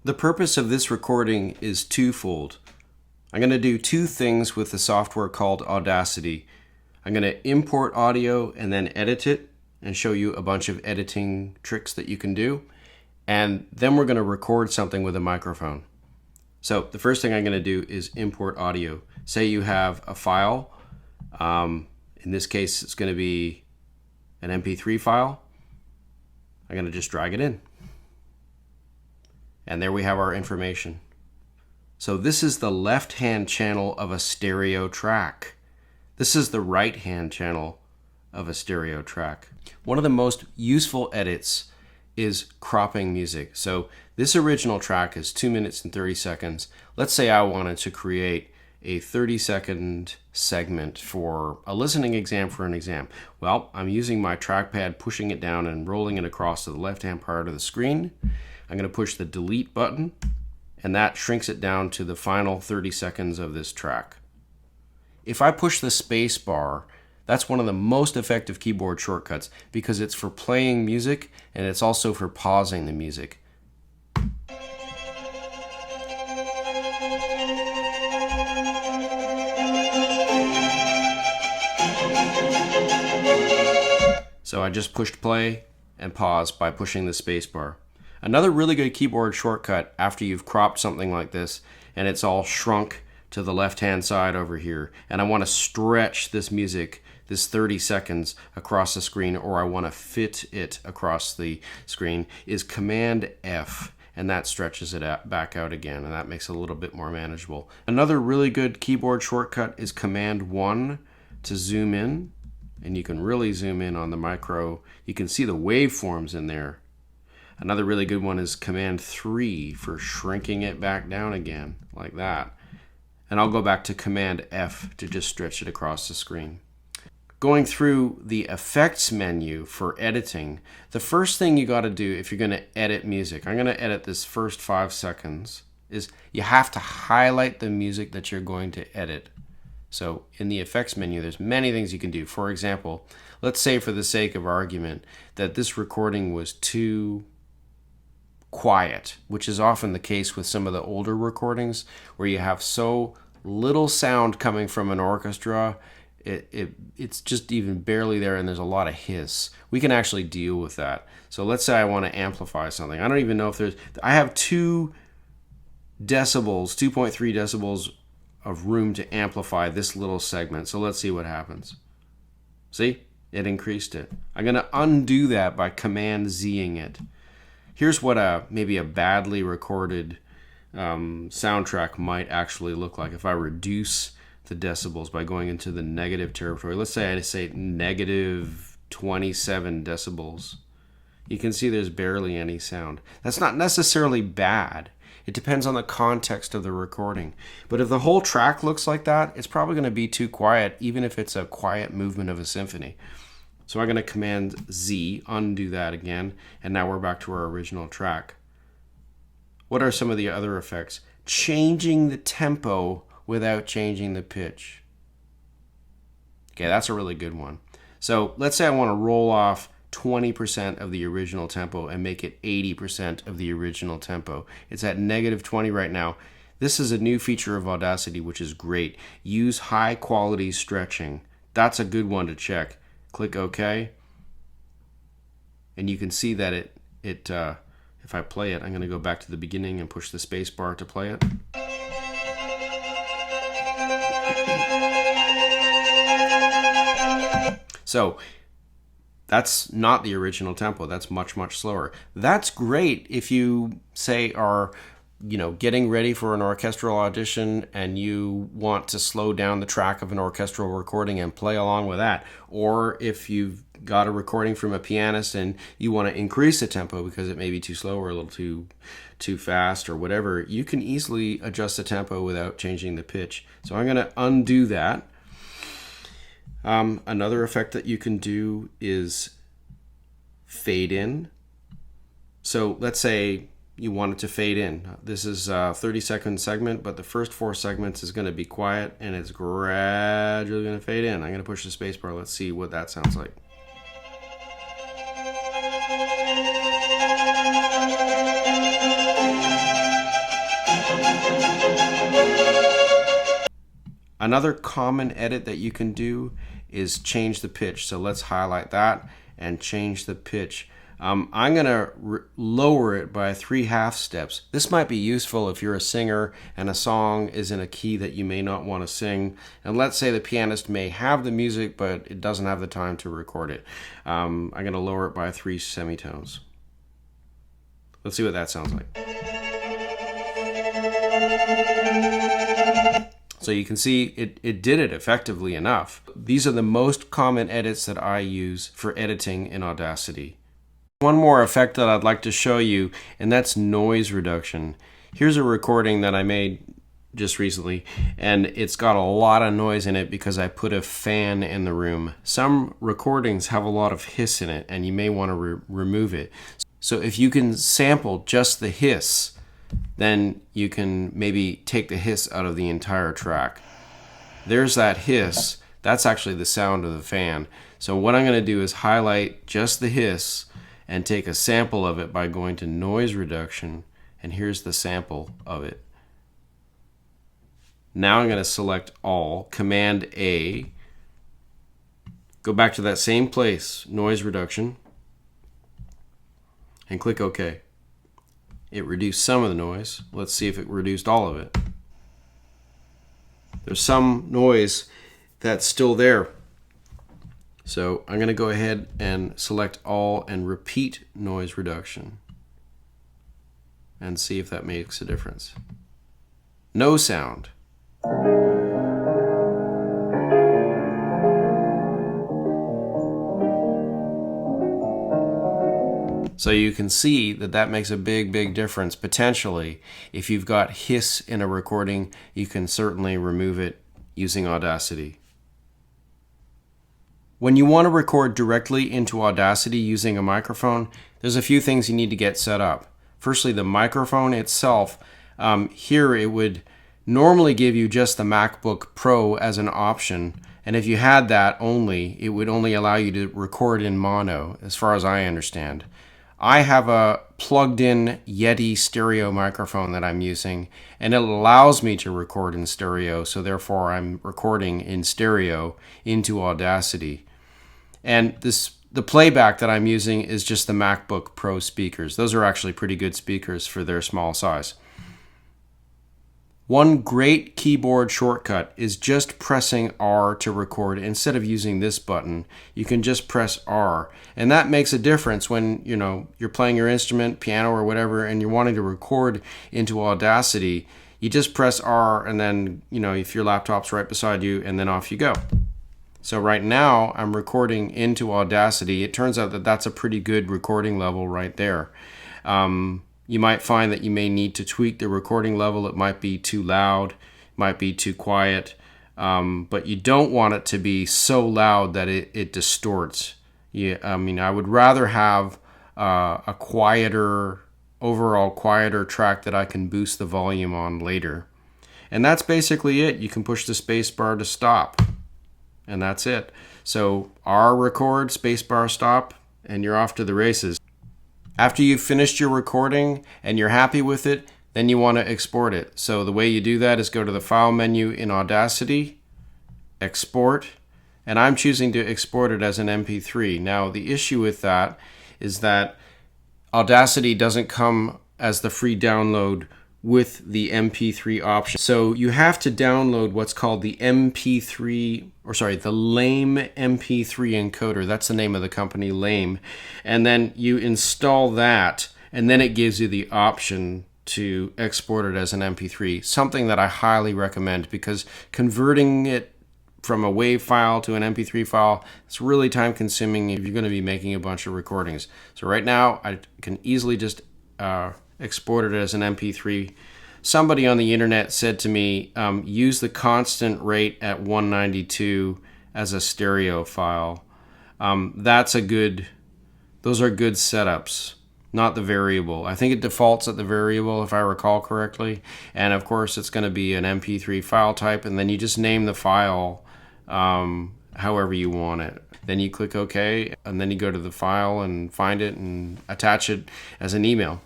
The purpose of this recording is twofold. I'm going to do two things with the software called Audacity. I'm going to import audio and then edit it and show you a bunch of editing tricks that you can do. And then we're going to record something with a microphone. So the first thing I'm going to do is import audio. Say you have a file. In this case, it's going to be an MP3 file. I'm going to just drag it in. And there we have our information. So this is the left-hand channel of a stereo track. This is the right-hand channel of a stereo track. One of the most useful edits is cropping music. So this original track is 2 minutes and 30 seconds. Let's say I wanted to create a 30-second segment for a listening exam for an exam. Well, I'm using my trackpad, pushing it down and rolling it across to the left-hand part of the screen. I'm going to push the delete button, and that shrinks it down to the final 30 seconds of this track. If I push the space bar, that's one of the most effective keyboard shortcuts because it's for playing music and it's also for pausing the music. So I just pushed play and pause by pushing the space bar. Another really good keyboard shortcut after you've cropped something like this and it's all shrunk to the left-hand side over here, and I want to stretch this music, this 30 seconds across the screen, or I want to fit it across the screen, is Command F, and that stretches it back out again, and that makes it a little bit more manageable. Another really good keyboard shortcut is Command 1 to zoom in, and you can really zoom in on the micro. You can see the waveforms in there. Another really good one is Command 3 for shrinking it back down again, like that. And I'll go back to Command F to just stretch it across the screen. Going through the effects menu for editing, the first thing you got to do if you're going to edit music, I'm going to edit this first 5 seconds, is you have to highlight the music that you're going to edit. So in the effects menu, there's many things you can do. For example, let's say for the sake of argument that this recording was too quiet, which is often the case with some of the older recordings where you have so little sound coming from an orchestra, it's just even barely there and there's a lot of hiss. We can actually deal with that. So let's say I want to amplify something. I don't even know if I have 2 decibels, 2.3 decibels of room to amplify this little segment. So let's see what happens. See? It increased it. I'm going to undo that by Command Z-ing it. Here's what maybe a badly recorded soundtrack might actually look like if I reduce the decibels by going into the negative territory. Let's say I say negative 27 decibels. You can see there's barely any sound. That's not necessarily bad. It depends on the context of the recording. But if the whole track looks like that, it's probably going to be too quiet, even if it's a quiet movement of a symphony. So I'm going to Command Z, undo that again, and now we're back to our original track. What are some of the other effects? Changing the tempo without changing the pitch. Okay, that's a really good one. So let's say I want to roll off 20% of the original tempo and make it 80% of the original tempo. It's at -20 right now. This is a new feature of Audacity, which is great. Use high quality stretching. That's a good one to check. Click OK, and you can see that if I play it, I'm going to go back to the beginning and push the space bar to play it. So that's not the original tempo. That's much, much slower. That's great if you, say, are getting ready for an orchestral audition and you want to slow down the track of an orchestral recording and play along with that. Or if you've got a recording from a pianist and you want to increase the tempo because it may be too slow or a little too fast or whatever, you can easily adjust the tempo without changing the pitch. So I'm going to undo that. Another effect that you can do is fade in. So let's say you want it to fade in. This is a 30-second segment, but the first 4 segments is going to be quiet and it's gradually going to fade in. I'm going to push the space bar. Let's see what that sounds like. Another common edit that you can do is change the pitch. So let's highlight that and change the pitch. I'm going to lower it by 3/2 steps. This might be useful if you're a singer and a song is in a key that you may not want to sing. And let's say the pianist may have the music, but it doesn't have the time to record it. I'm going to lower it by 3 semitones. Let's see what that sounds like. So you can see it did it effectively enough. These are the most common edits that I use for editing in Audacity. One more effect that I'd like to show you, and that's noise reduction. Here's a recording that I made just recently, and it's got a lot of noise in it because I put a fan in the room. Some recordings have a lot of hiss in it, and you may want to remove it. So if you can sample just the hiss, then you can maybe take the hiss out of the entire track. There's that hiss. That's actually the sound of the fan. So what I'm going to do is highlight just the hiss and take a sample of it by going to noise reduction, and here's the sample of it. Now I'm going to select all, Command A, go back to that same place, noise reduction, and click OK. It reduced some of the noise. Let's see if it reduced all of it. There's some noise that's still there. So I'm going to go ahead and select all and repeat noise reduction and see if that makes a difference. No sound. So you can see that that makes a big difference potentially. If you've got hiss in a recording, you can certainly remove it using Audacity. When you want to record directly into Audacity using a microphone, there's a few things you need to get set up. Firstly, the microphone itself. Here it would normally give you just the MacBook Pro as an option, and if you had that only, it would only allow you to record in mono, as far as I understand. I have a plugged-in Yeti stereo microphone that I'm using, and it allows me to record in stereo, so therefore I'm recording in stereo into Audacity. And the playback that I'm using is just the MacBook Pro speakers. Those are actually pretty good speakers for their small size. One great keyboard shortcut is just pressing R to record. Instead of using this button, you can just press R. And that makes a difference when you're playing your instrument, piano or whatever, and you're wanting to record into Audacity. You just press R, and then if your laptop's right beside you, and then off you go. So right now I'm recording into Audacity. It turns out that that's a pretty good recording level right there. You might find that you may need to tweak the recording level. It might be too loud, might be too quiet, but you don't want it to be so loud that it distorts. I would rather have a overall quieter track that I can boost the volume on later. And that's basically it. You can push the space bar to stop, and that's it. So R record, space bar stop, and you're off to the races. After you've finished your recording and you're happy with it, then you want to export it. So the way you do that is go to the File menu in Audacity, Export, and I'm choosing to export it as an MP3. Now the issue with that is that Audacity doesn't come as the free download with the MP3 option. So you have to download what's called the LAME MP3 encoder. That's the name of the company, LAME. And then you install that, and then it gives you the option to export it as an MP3, something that I highly recommend, because converting it from a WAV file to an MP3 file, it's really time consuming if you're going to be making a bunch of recordings. So right now I can easily just export it as an MP3. Somebody on the internet said to me, use the constant rate at 192 as a stereo file. Those are good setups, not the variable. I think it defaults at the variable if I recall correctly. And of course it's going to be an MP3 file type, and then you just name the file however you want it. Then you click OK, and then you go to the file and find it and attach it as an email.